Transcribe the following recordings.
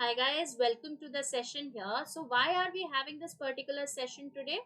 Hi guys, welcome to the session here. So why are we having this particular session today?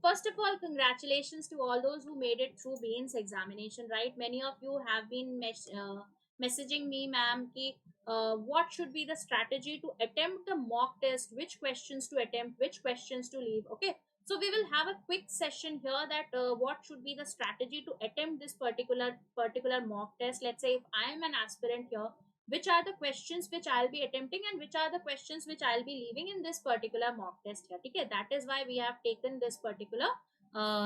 First of all, congratulations to all those who made it through Bain's examination, right? Many of you have been messaging me, ma'am, ki, what should be the strategy to attempt the mock test, which questions to attempt, which questions to leave. Okay, so we will have a quick session here that what should be the strategy to attempt this particular mock test. Let's say if I am an aspirant here, which are the questions which I'll be attempting and which are the questions which I'll be leaving in this particular mock test here. Okay, that is why we have taken this particular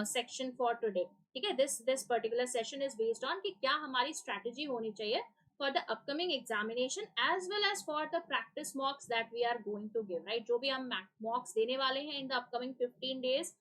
section for today. Okay, this particular session is based on कि क्या हमारी strategy होनी चाहिए for the upcoming examination as well as for the practice mocks that we are going to give, right? जो भी हम mocks देने वाले हैं in the upcoming 15 days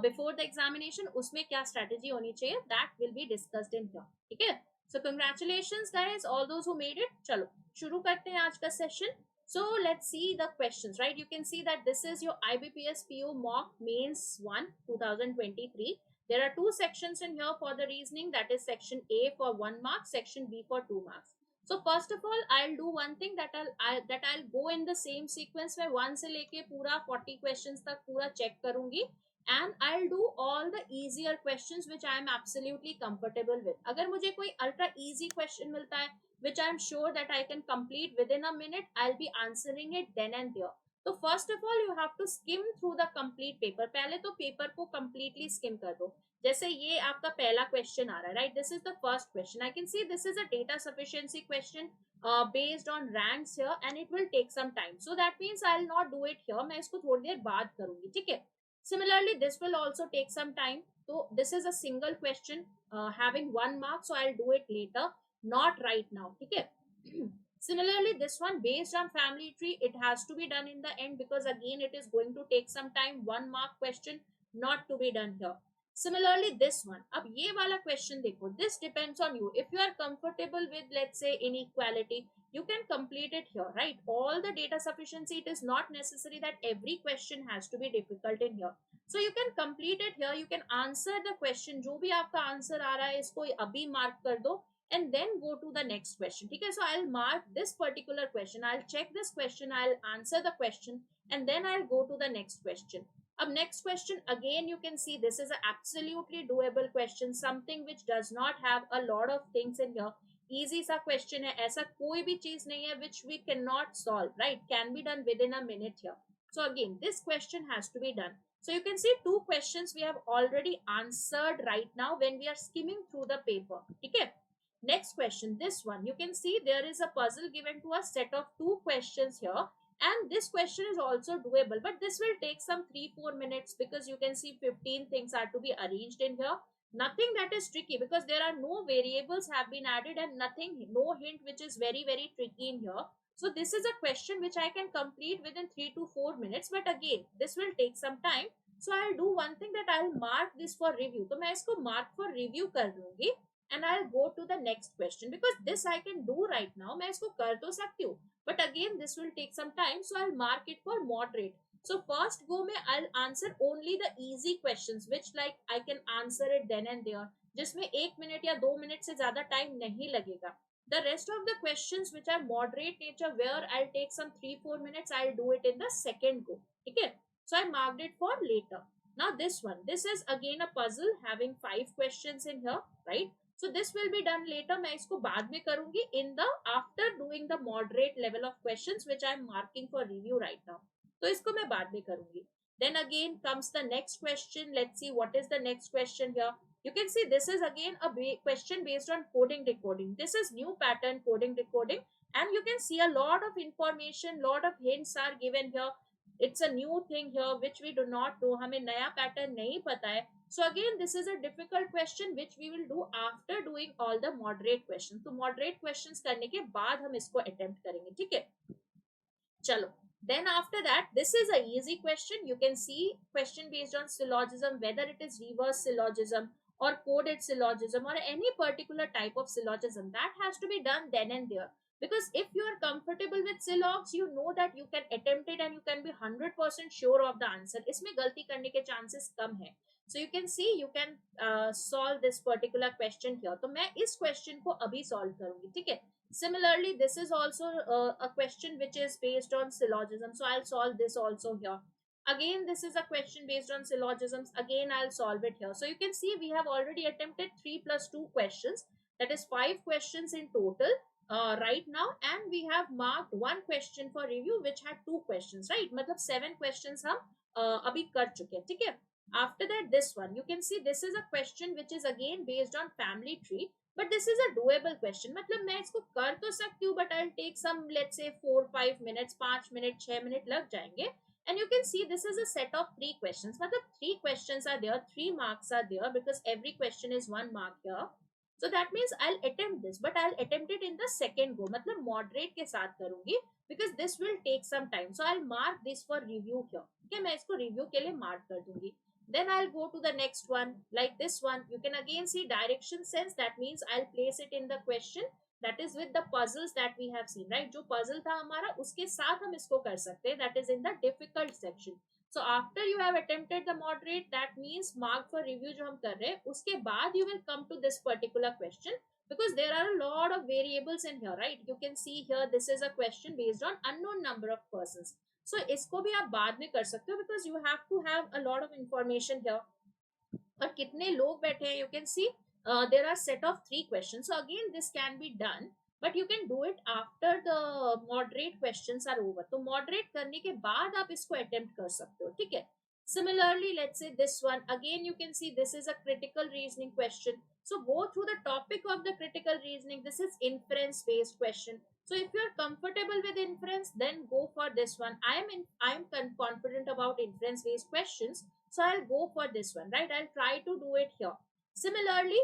before the examination, उसमें क्या strategy होनी चाहिए, that will be discussed in here. ठीक है, so congratulations guys, all those who made it. चलो शुरू करते हैं आज का session. So let's see the questions, right? You can see that this is your IBPS PO mock mains 1 2023. There are two sections in here for the reasoning, that is section A for 1 mark, section B for 2 marks. So first of all, I'll do one thing that I'll go in the same sequence में 1 से लेके पूरा 40 questions तक पूरा check करूंगी, and I'll do all the easier questions which I am absolutely comfortable with. अगर मुझे कोई ultra easy question मिलता है which I am sure that I can complete within a minute, I'll be answering it then and there. तो first of all you have to skim through the complete paper. पहले तो paper को completely skim कर दो. जैसे ये आपका पहला क्वेश्चन आ रहा है, right? This is the first question. I can see this is a data sufficiency question based on ranks here and it will take some time, so that means I'll not do it here. मैं इसको थोड़ी देर बाद करूंगी, ठीक है? Similarly, this will also take some time. So this is a single question having 1 mark, so I'll do it later, not right now. Okay. Similarly, this one based on family tree, it has to be done in the end because again it is going to take some time. 1 mark question not to be done here. Similarly, this one. अब ये वाला question देखो. This depends on you. If you are comfortable with, let's say, inequality, you can complete it here, right? All the data sufficiency, it is not necessary that every question has to be difficult in here. So you can complete it here. You can answer the question. जो भी आपका answer आ रहा है इसको अभी mark कर दो and then go to the next question. Okay, so I'll mark this particular question. I'll check this question. I'll answer the question and then I'll go to the next question. Up next question, again you can see this is an absolutely doable question, something which does not have a lot of things in here. Easy सा question है, ऐसा कोई भी चीज नहीं है which we cannot solve, right? Can be done within a minute here. So again, this question has to be done. So you can see two questions we have already answered right now when we are skimming through the paper. Okay. Next question, this one. You can see there is a puzzle given to us, set of two questions here, and this question is also doable, but this will take some 3-4 minutes because you can see 15 things are to be arranged in here. Nothing that is tricky because there are no variables have been added and nothing, no hint which is very tricky in here. So this is a question which I can complete within 3 to 4 minutes, but again this will take some time. So I'll do one thing, that I'll mark this for review. तो मैं इसको mark for review कर दूंगी and I'll go to the next question because this I can do right now. मैं इसको कर तो सकती हूँ, but again this will take some time, so I'll mark it for moderate. So first go में I'll answer only the easy questions which like I can answer it then and there, जिसमें 1 minute या 2 minute से ज्यादा time नहीं लगेगा. The rest of the questions which are moderate nature where I'll take some 3-4 minutes, I'll do it in the second go. Okay, so I marked it for later. Now this one, this is again a puzzle having 5 questions in here, right? So this will be done later. मैं इसको बाद में करूंगी in the after doing the moderate level of questions which I am marking for review right now. तो इसको मैं बाद में करूंगी. Then again comes the next question. Let's see what is the next question here. You can see this is again a question based on coding decoding. This is new pattern coding decoding, and you can see a lot of information, lot of hints are given here. It's a new thing here which we do not know. हमें नया pattern नहीं पता है. So again this is a difficult question which we will do after doing all the moderate questions. तो moderate questions करने के बाद हम इसको attempt करेंगे, ठीक है? चलो. Then after that, this is a easy question. You can see question based on syllogism, whether it is reverse syllogism or coded syllogism or any particular type of syllogism, that has to be done then and there. Because if you are comfortable with Silox, you know that you can attempt it and you can be 100% sure of the answer. इसमें गलती करने के chances कम है. So you can see you can solve this particular question here. तो मैं इस question को अभी solve करूंगी, ठीक है. Similarly, this is also a question which is based on syllogism. So I'll solve this also here. Again, this is a question based on syllogisms. Again, I'll solve it here. So you can see we have already attempted 3 plus 2 questions. That is 5 questions in total right now, and we have marked one question for review which had 2 questions, right? मतलब 7 questions हम अभी कर चुके हैं, ठीक है. After that, this one you can see this is a question which is again based on family tree, but this is a doable question. मतलब मैं इसको कर तो सकती हूँ, but I'll take some, let's say 4-5 minutes, 5 minute 6 minute लग जाएंगे. And you can see this is a set of 3 questions. मतलब 3 questions are there, 3 marks are there, because every question is 1 mark here. So that means I'll attempt this, but I'll attempt it in the second go. मतलब moderate के साथ करूंगी, because this will take some time. So I'll mark this for review here. Okay, मैं इसको review के लिए mark कर दूंगी. Then I'll go to the next one, like this one. You can again see direction sense. That means I'll place it in the question. That is with the puzzles that we have seen, right? जो puzzle था हमारा, उसके साथ हम इसको कर सकते हैं. That is in the difficult section. So after you have attempted the moderate, that means mark for review जो हम कर रहे हैं, उसके बाद you will come to this particular question, because there are a lot of variables in here, right? You can see here this is a question based on unknown number of persons. So इसको भी आप बाद में कर सकते हो, because you have to have a lot of information here. और कितने लोग बैठे हैं, you can see there are set of 3 questions. So again this can be done, but you can do it after the moderate questions are over. तो moderate करने के बाद आप इसको attempt कर सकते हो, ठीक है. Similarly, let's say this one again, you can see this is a critical reasoning question. So go through the topic of the critical reasoning. This is inference based question. So if you are comfortable with inference, then go for this one. I am confident about inference based questions, so I'll go for this one, right? I'll try to do it here. Similarly,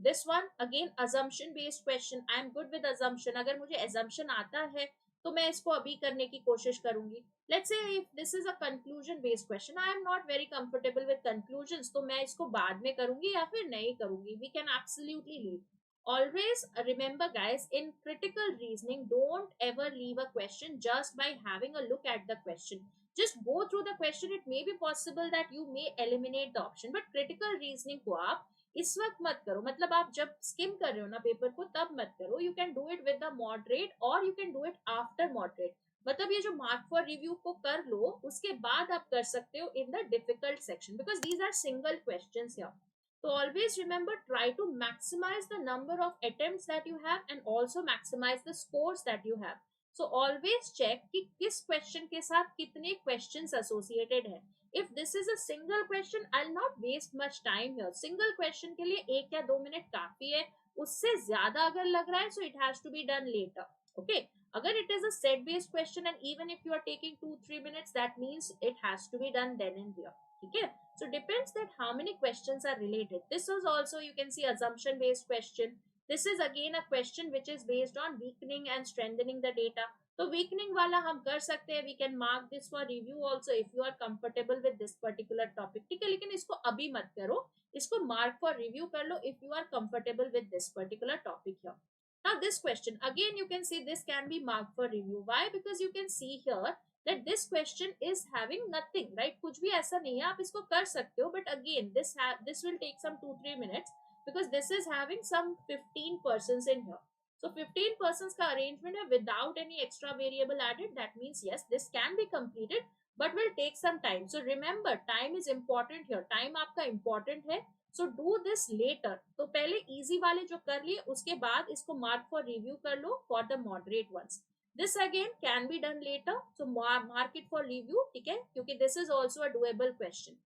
this one again assumption based question. I am good with assumption. अगर मुझे assumption आता है तो मैं इसको अभी करने की कोशिश करूंगी. Let's say if this is a conclusion based question, I am not very comfortable with conclusions, तो मैं इसको बाद में करूंगी या फिर नहीं करूंगी. We can absolutely leave. Always remember, guys, in critical reasoning, don't ever leave a question just by having a look at the question. Just go through the question. It may be possible that you may eliminate the option, but critical reasoning को आप इस वक्त मत करो. मतलब आप जब scheme कर रहे हो ना पेपर को, तब मत करो. You can do it with the moderate, और you can do it after moderate. मतलब ये जो मार्क फॉर रिव्यू को कर लो, उसके बाद आप कर सकते हो in the difficult section, because these are single questions here. So always remember, try to maximize the number of attempts that you have and also maximize the scores that you have. So always check कि किस question के साथ कितने questions associated है. If this is a single question, I'll not waste much time here. Single question के लिए 1 या 2 minute काफी है. उससे ज्यादा अगर लग रहा है, so it has to be done later. Okay. अगर it is a set based question and even if you are taking 2-3 minutes, that means it has to be done then and there. Okay. So depends that how many questions are related. This is also, you can see, assumption based question. This is again a question which is based on weakening and strengthening the data. तो weakening वाला हम कर सकते हैं. We can mark this for review also if you are comfortable with this particular topic. ठीक है, लेकिन इसको अभी मत करो. इसको mark for review कर लो if you are comfortable with this particular topic here. Now this question again, you can see this can be marked for review. Why? Because you can see here that this question is having nothing, right? कुछ भी ऐसा नहीं है, आप इसको कर सकते हो, but again this will take some 2-3 minutes, because this is having some 15 persons in here. So 15 persons का arrangement है without any extra variable added. That means yes, this can be completed, but will take some time. So remember, time is important here. Time आपका important है. So do this later. तो पहले easy वाले जो कर लिए, उसके बाद इसको mark for review कर लो for the moderate ones. This again can be done later, so mark it for review, ठीक है, क्योंकि this is also a doable question.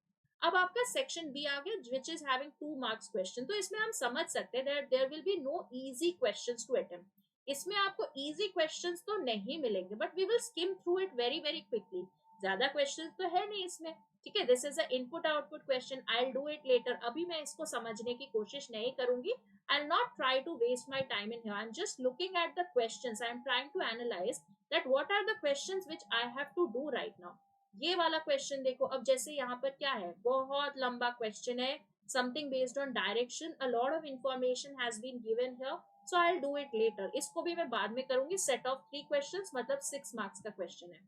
अब आपका सेक्शन बी आ गया, which is having 2 marks question. तो इसमें हम समझ सकते हैं that there will be no easy questions to attempt. इसमें आपको easy questions तो नहीं मिलेंगे, but we will skim through it very very quickly. ज्यादा questions तो है नहीं इसमें, ठीक है. This is a input output question. I'll do it later. अभी मैं इसको समझने की कोशिश नहीं करूंगी. I'll not try to waste my time in here. I'm just looking at the questions. I'm trying to analyze that what are the questions which I have to do right now. ये वाला question देखो. अब जैसे यहाँ पर क्या है, बहुत लंबा क्वेश्चन है, something based on direction. A lot of information has been given here. So I do it later, इसको भी मैं बाद में करूंगी। सेट ऑफ 3 क्वेश्चंस मतलब 6 मार्क्स का क्वेश्चन है।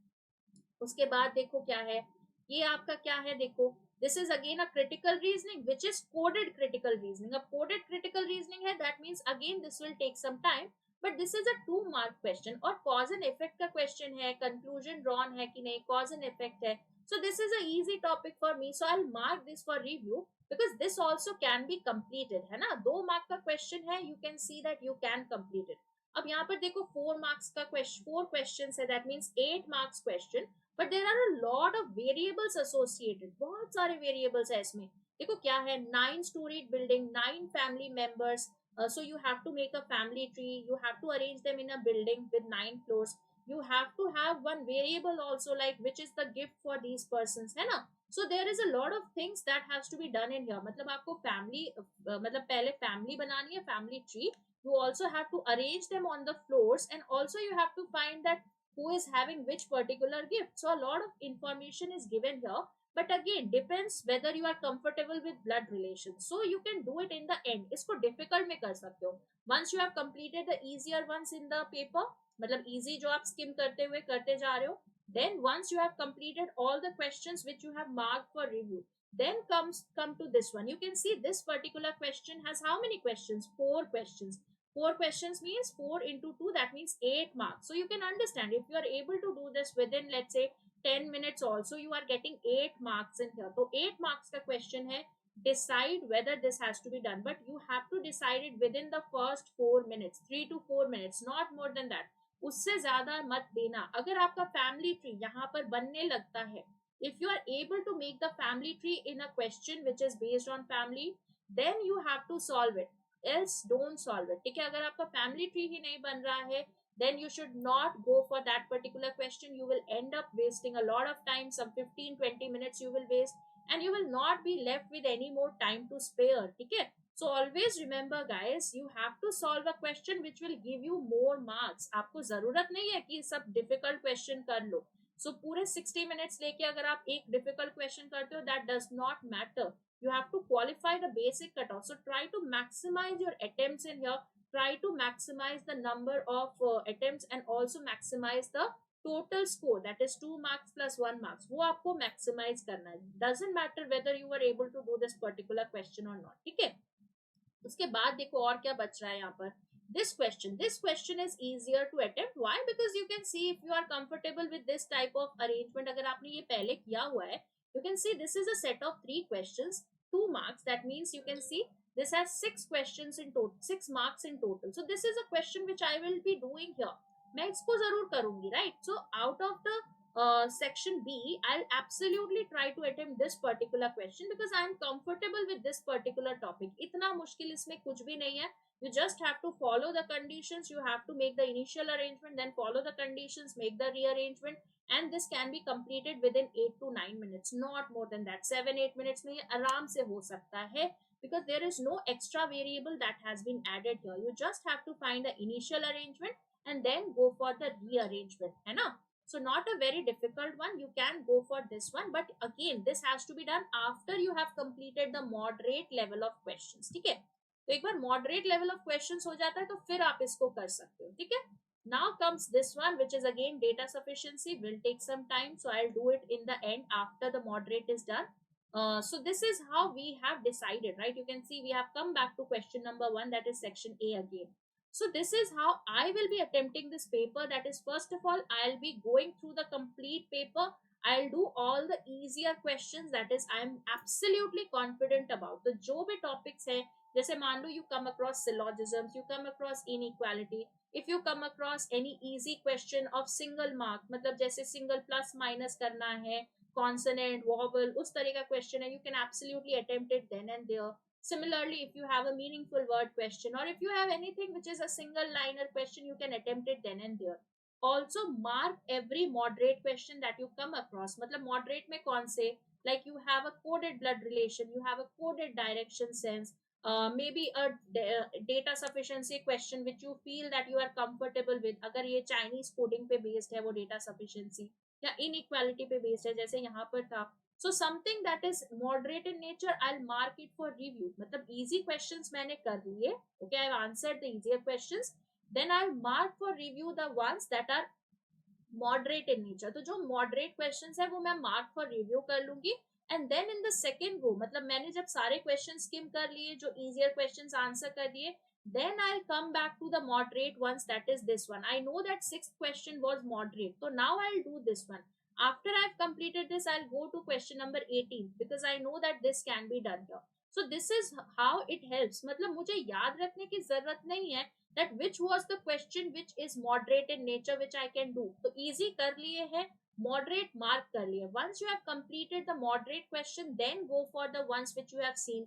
उसके बाद देखो क्या है, ये आपका क्या है, देखो this is again a critical reasoning which is coded critical reasoning. अब कोडेड क्रिटिकल रीजनिंग है, that means again this will take some time, but this is a 2 mark question. और कॉज एंड इफेक्ट का question है, conclusion drawn है कि नहीं, cause and effect है। So this is a easy topic for me, so I mark this for review because this also can be completed, है ना। 2 mark का क्वेश्चन है, you can see that you can complete it. अब यहाँ पर देखो 4 marks का question, 4 question है, that means 8 marks question, but there are a lot of variables associated, बहुत सारे वेरिएबल्स है इसमें। देखो क्या है, 9 storeyed building, 9 family members, so you have to make a family tree, you have to arrange them in a building with 9 floors, you have to have one variable also like which is the gift for these persons, है ना। so there is a lot of things that has to be done in here, मतलब आपको family मतलब पहले family बनानी है, family tree, you also have to arrange them on the floors, and also you have to find that who is having which particular gift. So a lot of information is given here, but again depends whether you are comfortable with blood relations, so you can do it in the end, इसको difficult में कर सकते हो। once you have completed the easier ones in the paper, मतलब easy जो आप skim करते हुए करते जा रहे हो, then once you have completed all the questions which you have marked for review, then come to this one. You can see this particular question has how many questions, 4 questions. 4 questions means 4 into 2, that means 8 marks. So you can understand if you are able to do this within, let's say, 10 minutes also, you are getting 8 marks in here. So 8 marks ka question hai, decide whether this has to be done, but you have to decide it within the first 4 minutes, 3 to 4 minutes, not more than that. उससे ज्यादा मत देना। अगर आपका family tree यहाँ पर बनने लगता है, if you are able to make the family tree in a question which is based on family, then you have to solve it, else don't solve it, ठीक है। अगर आपका फैमिली ट्री ही नहीं बन रहा है, then you should not go for that particular question. You will end up wasting a lot of time, some 15-20 minutes you will waste, and you will not be left with any more time to spare, ठीक है। So always remember guys, you have to solve a question which will give you more marks। आपको जरूरत नहीं है कि सब difficult question कर लो। So पूरे 60 minutes लेके अगर आप एक difficult question करते हो, that does not matter, you have to qualify the basic cutoff. So try to maximize your attempts in here, try to maximize the number of attempts, and also maximize the total score, that is 2 marks plus 1 marks, वो आपको maximize करना है, doesn't matter whether you were able to do this particular question or not, ठीक है। उसके बाद देखो और क्या बच रहा है यहाँ पर। This question is easier to attempt, why, because you can see if you are comfortable with this type of arrangement, अगर आपने ये पहले किया हुआ है, you can see this is a set of 3 questions, 2 marks, that means you can see this has 6 questions in total, 6 marks in total, so this is a question which I will be doing here, मैं इसको जरूर करूंगी, right। So out of the section B, I'll absolutely try to attempt this particular question because I'm comfortable with this particular topic. इतना मुश्किल इसमें कुछ भी नहीं है। You just have to follow the conditions. You have to make the initial arrangement, then follow the conditions, make the rearrangement, and this can be completed within 8 to 9 minutes, not more than that. 7-8 minutes में ये आराम से हो सकता है because there is no extra variable that has been added here. You just have to find the initial arrangement and then go for the rearrangement, है ना। So not a very difficult one, you can go for this one, but again this has to be done after you have completed the moderate level of questions, ठीक है। तो एक बार moderate level of questions हो जाता है तो फिर आप इसको कर सकते हो, ठीक है। Now comes this one which is again data sufficiency, will take some time, so I'll do it in the end after the moderate is done. So this is how we have decided, right? You can see we have come back to question number 1, that is section A again. So this is how I will be attempting this paper, that is first of all I'll be going through the complete paper, I'll do all the easier questions, that is I'm absolutely confident about the जो भी topics है, जैसे मान लो you come across syllogisms, you come across inequality, if you come across any easy question of single mark, मतलब जैसे single plus minus करना है, consonant vowel उस तरह का question है, you can absolutely attempt it then and there। Similarly, if you have a meaningful word question, or if you have anything which is a single liner question, you can attempt it then and there। Also mark every moderate question that you come across, मतलब moderate में कौन से, like you have a coded blood relation, you have a coded direction sense, maybe a data sufficiency question which you feel that you are comfortable with, अगर ये Chinese coding पे based है वो data sufficiency, या inequality पे based है, जैसे यहाँ पर था. So something that is moderate in nature, I mark it for review. मतलब इजी क्वेश्चंस मैंने कर लिए, okay, I answered the easier questions, then I mark for review the ones that are moderate in nature. तो जो moderate questions है वो मैं mark for review कर लूंगी. And then in the second go, मतलब मैंने जब सारे क्वेश्चन स्किम कर लिए, जो इजियर क्वेश्चंस आंसर कर दिए, then I'll come back to the moderate ones, that is this one. I know that sixth question was moderate, so now I'll do this one. After I've completed this, I'll go to question number 18 because I know that this can be done here. So this is how it helps. मतलब मुझे याद रखने की जरूरत नहीं है that which was the question which is moderate in nature which I can do. तो easy कर लिए है, moderate mark कर लिए. Once you have completed the moderate question, then go for the ones which you have seen.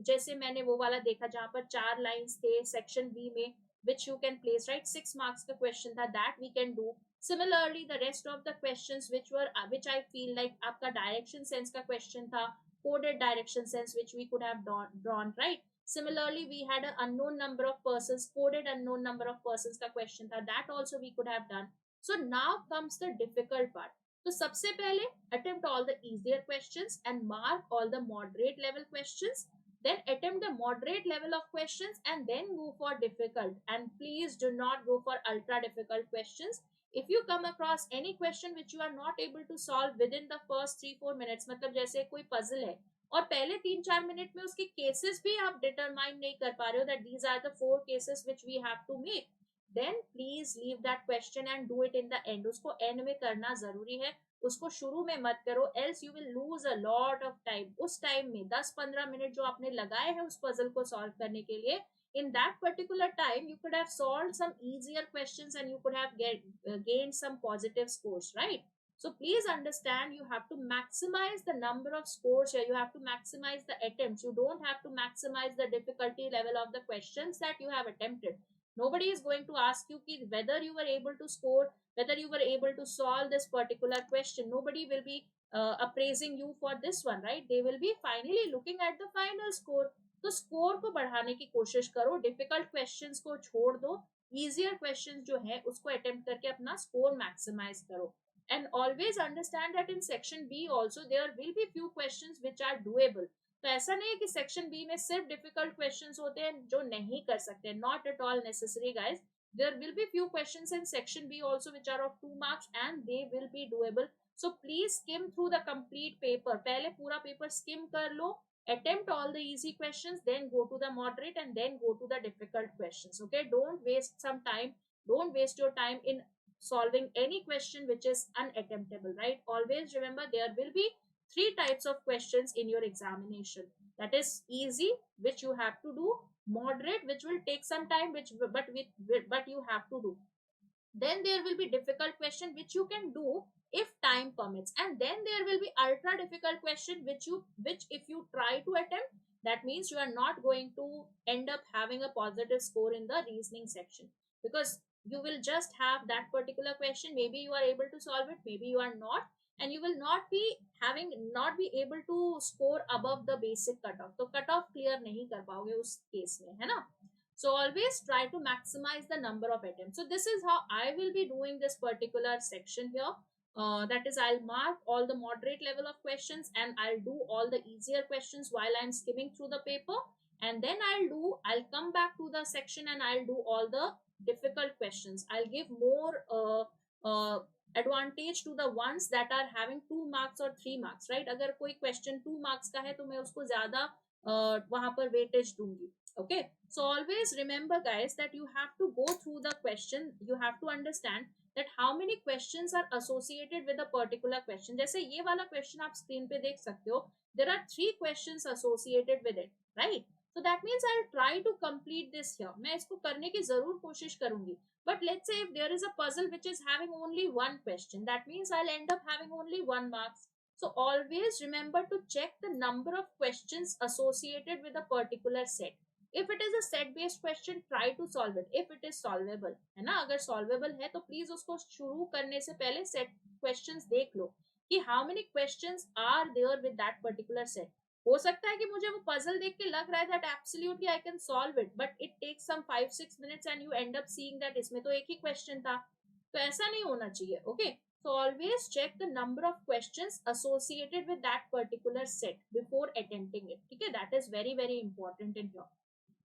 जैसे मैंने वो वाला देखा जहां पर 4 लाइंस थे सेक्शन बी में, which you can place, right, 6 marks का क्वेश्चन था, that we can do. Similarly the rest of the questions which I feel like आपका डायरेक्शन सेंस का क्वेश्चन था, coded direction sense which we could have drawn, right. Similarly, we had an unknown number of persons, coded unknown number of persons का question था, that also we could have done. So now comes the difficult part. तो सबसे पहले attempt all the easier questions and mark all the moderate level questions. Then attempt the moderate level of questions and then go for difficult. And please do not go for ultra difficult questions. If you come across any question which you are not able to solve within the first 3-4 minutes, मतलब जैसे कोई puzzle है और पहले 3-4 minute में उसके cases भी आप डिटरमाइन नहीं कर पा रहे हो, that these are the 4 cases which we have to make, then please leave that question and do it in the end. उसको एंड में करना जरूरी है, उसको शुरू में मत करो, else you will lose a lot of time. उस टाइम में 10-15 मिनट जो आपने लगाए हैं उस पजल को सॉल्व करने के लिए, in that particular time you could have solved some easier questions and you could have gained some positive scores, right? So please understand, you have to maximize the number of scores here. You have to maximize the attempts. You don't have to maximize the difficulty level of the questions that you have attempted. Nobody is going to ask you whether you were able to score, whether you were able to solve this particular question. Nobody will be appraising you for this one, right? They will be finally looking at the final score. तो score को बढ़ाने की कोशिश करो, difficult questions को छोड़ दो, easier questions जो है उसको अटेम्प्ट करके अपना स्कोर मैक्सिमाइज करो. And always understand that in section B also there will be few questions which are doable. तो ऐसा नहीं है कि सेक्शन बी में सिर्फ डिफिकल्ट क्वेश्चंस होते हैं जो नहीं कर सकते, not at all necessary guys. There will be few questions in section B also which are of 2 marks and they will be doable. So please skim through the complete paper. पहले पूरा paper scheme कर लो, attempt all the easy questions, then go to the moderate and then go to the difficult questions. Okay, don't waste some time, don't waste your time in solving any question which is unattemptable, right? Always remember there will be 3 types of questions in your examination. That is easy, which you have to do, moderate, which will take some time, but you have to do. Then there will be difficult question which you can do if time permits, and then there will be ultra difficult question which if you try to attempt, that means you are not going to end up having a positive score in the reasoning section, because you will just have that particular question, maybe you are able to solve it, maybe you are not, and you will not be able to score above the basic cutoff. तो cutoff clear नहीं कर पाओगे उस case में, है ना? So always try to maximize the number of attempts. So this is how I will be doing this particular section here. That is, I'll mark all the moderate level of questions and I'll do all the easier questions while I'm skimming through the paper. And then I'll come back to the section and I'll do all the difficult questions. I'll give more advantage to the ones that are having 2 marks or 3 marks, right? अगर कोई question 2 marks का है तो मैं उसको ज़्यादा वहां पर weightage दूंगी. Okay, so always remember guys that you have to go through the question, you have to understand that how many questions are associated with a particular question. जैसे ये वाला question आप screen पे देख सकते हो, there are 3 questions associated with it, right? So that means I'll try to complete this here. मैं इसको करने की जरूर कोशिश करूंगी. But let's say if there is a puzzle which is having only one question, that means I'll end up having only 1 mark. So always remember to check the number of questions associated with a particular set. If it is a set based question, try to solve it if it is solvable, है ना? अगर solvable है तो please उसको शुरू करने से पहले set questions देख लो कि how many questions are there with that particular set. हो सकता है कि मुझे वो puzzle देख के लग रहा है that absolutely I can solve it, but it takes some 5-6 minutes and you end up seeing that इसमें तो एक ही question था. तो ऐसा नहीं होना चाहिए. Okay, So always check the number of questions associated with that particular set before attempting it. Okay, that is very very important in here.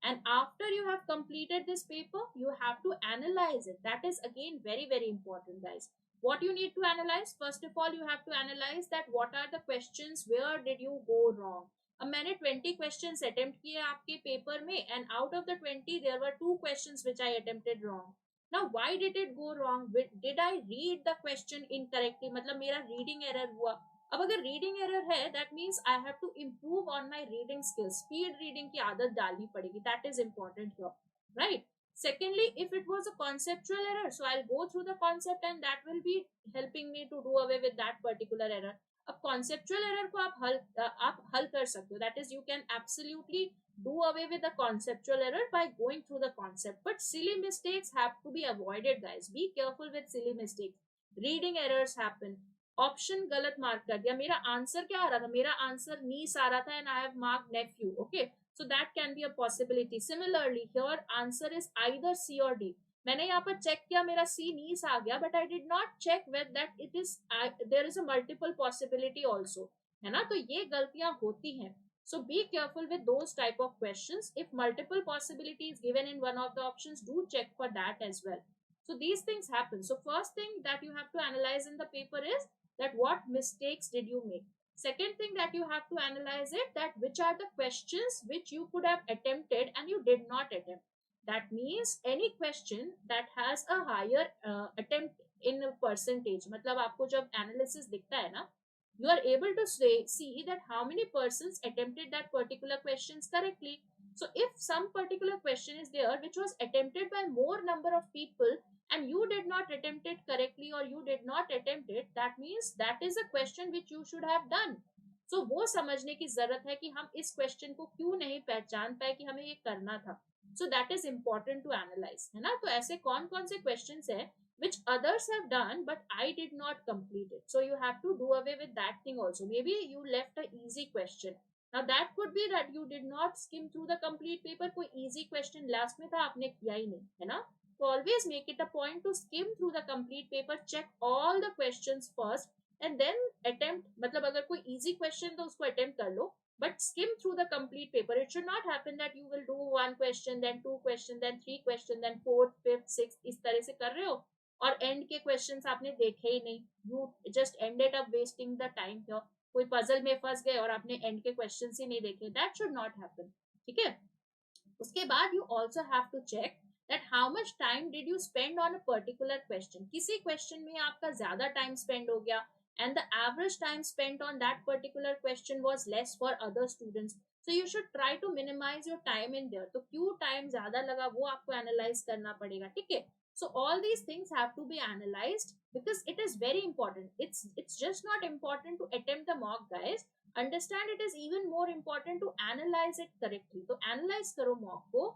And after you have completed this paper, you have to analyze it. That is again very very important, guys. What you need to analyze, first of all, you have to analyze that what are the questions, where did you go wrong. अब मैंने 20 questions attempt किए आपके paper में, and out of the 20 there were 2 questions which I attempted wrong. Now why did it go wrong? Did I read the question incorrectly? मतलब मेरा reading error हुआ. अब अगर रीडिंग एरर है, that means I have to improve on my reading skills, speed reading की आदत डालनी पड़ेगी. That is important here, right. Secondly, if it was a conceptual error, so I'll go through the concept and that will be helping me to do away with that particular error. अब conceptual error को आप हल कर सकते हो. That is, you can absolutely do away with the conceptual error by going through the concept. But silly mistakes have to be avoided, guys. Be careful with silly mistakes. Reading errors happen. Option गलत mark कर दिया. मेरा answer क्या आ रहा था? मेरा answer नीस आ रहा था and I have mark nephew. Okay, so that can be a possibility. Similarly here answer is either C or D. मैंने यहाँ पर चेक किया, मेरा सी नीस आ गया, but I did not check with that it is there is a multiple possibility also, है ना. तो ये गलतियां होती हैं. So be careful with those type of questions. If multiple possibility is given in one of the options, do check for that as well. So these things happen. So first thing that you have to analyze in the paper is that what mistakes did you make. Second thing that you have to analyze it, that which are the questions which you could have attempted and you did not attempt. That means any question that has a higher attempt in a percentage. मतलब आपको जब analysis दिखता है ना, you are able to see that how many persons attempted that particular questions correctly. So if some particular question is there which was attempted by more number of people and you did not attempt it correctly or you did not attempt it, that means that is a question which you should have done. So वो समझने की जरूरत है कि हम इस question को क्यों नहीं पहचान पाए कि हमें ये करना था. So that is important to analyze, है ना. तो ऐसे कौन कौन से questions है which others have done but I did not complete it. So you have to do away with that thing also. Maybe you left a easy question. Now that could be that you did not skim through the complete paper. कोई easy question last में था, आपने किया ही नहीं, है ना. So always make it a point to skim through the complete paper, check all the questions first and then attempt. मतलब अगर कोई easy question तो उसको attempt कर लो, but skim through the complete paper. It should not happen that you will do one question, then two question, then three question, then fourth, fifth, sixth, इस तरह से कर रहे हो और एंड के क्वेश्चंस आपने देखे ही नहीं. You just ended up wasting the time here. कोई पजल में फंस गए और आपने एंड के क्वेश्चंस ही नहीं देखे. That should not happen. ठीक है. उसके बाद you also have to check that how much time did you spend on a particular question. किसी question में आपका ज्यादा time spend हो गया and the average time spent on that particular question was less for other students, so you should try to minimize your time in there. तो क्यों time ज्यादा लगा वो आपको analyze करना पड़ेगा. ठीक है. So all these things have to be analyzed because it is very important. It's just not important to attempt the mock, guys. Understand, it is even more important to analyze it correctly. तो analyze करो mock को,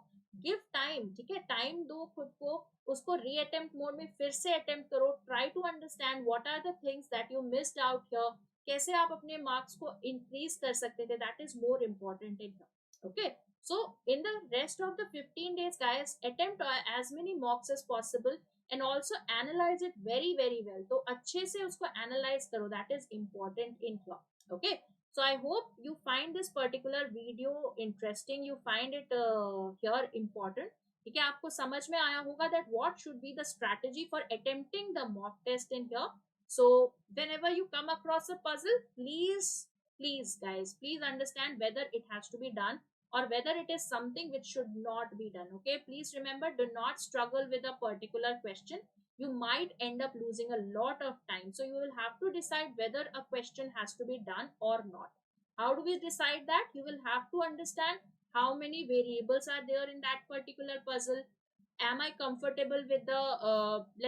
give time. ठीक है. Time दो खुद को, उसको री अटेम्प्ट मोड में फिर से अटेम्प्ट करो. Try to understand what are the things that you missed out here. कैसे आप अपने मार्क्स को इंक्रीज कर सकते थे. That is more important in here. Okay. So in the rest of the 15 days, guys, attempt as many mocks as possible and also analyze it very very well. तो अच्छे से उसको analyze करो. That is important in here. Okay. So I hope you find this particular video interesting. You find it here important. ठीक है. आपको समझ में आया होगा that what should be the strategy for attempting the mock test in here. So whenever you come across a puzzle, please guys, please understand whether it has to be done or whether it is something which should not be done. Okay. Please remember, do not struggle with a particular question. You might end up losing a lot of time. So you will have to decide whether a question has to be done or not. How do we decide that? You will have to understand how many variables are there in that particular puzzle. Am I comfortable with the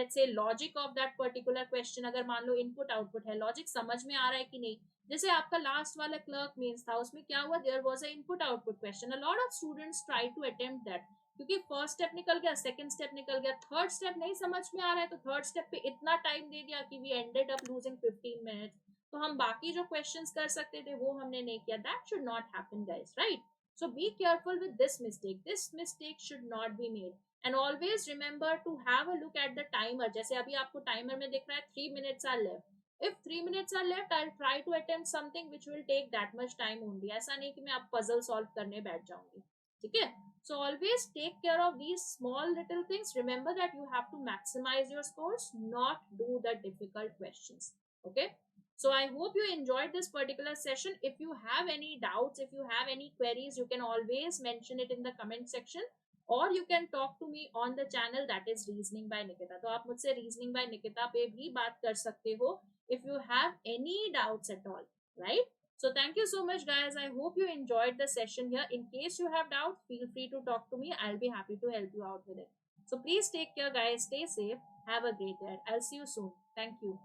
let's say logic of that particular question. अगर मान लो input output है, logic समझ में आ रहा है कि नहीं. जैसे आपका लास्ट वाला क्लर्क मीन्स था, उसमें क्या हुआ, there was a input output question. A lot of students try to attempt that, क्योंकि फर्स्ट स्टेप निकल गया, सेकंड स्टेप निकल गया, थर्ड स्टेप नहीं समझ में आ रहा है, तो थर्ड स्टेप पे इतना टाइम दे दिया कि we ended up losing 15 minutes. तो हम बाकी जो क्वेश्चंस कर सकते थे वो हमने नहीं किया. That should not happen, guys, right. So be careful with this mistake. This mistake should not be made. And always remember to have a look at the timer. जैसे अभी आपको timer में दिख रहा है 3 minutes are left. If 3 minutes are left, I'll try to attempt something which will take that much time only. ऐसा नहीं कि मैं आप puzzle solve करने बैठ जाऊंगी. ठीक है? So always take care of these small little things. Remember that you have to maximize your scores, not do the difficult questions. Okay? So I hope you enjoyed this particular session. If you have any doubts, if you have any queries, you can always mention it in the comment section, or you can talk to me on the channel, that is Reasoning by Nikita. तो आप मुझसे Reasoning by Nikita पे भी बात कर सकते हो if you have any doubts at all, right? So thank you so much, guys. I hope you enjoyed the session here. In case you have doubts, feel free to talk to me. I'll be happy to help you out with it. So please take care, guys. Stay safe. Have a great day. I'll see you soon. Thank you.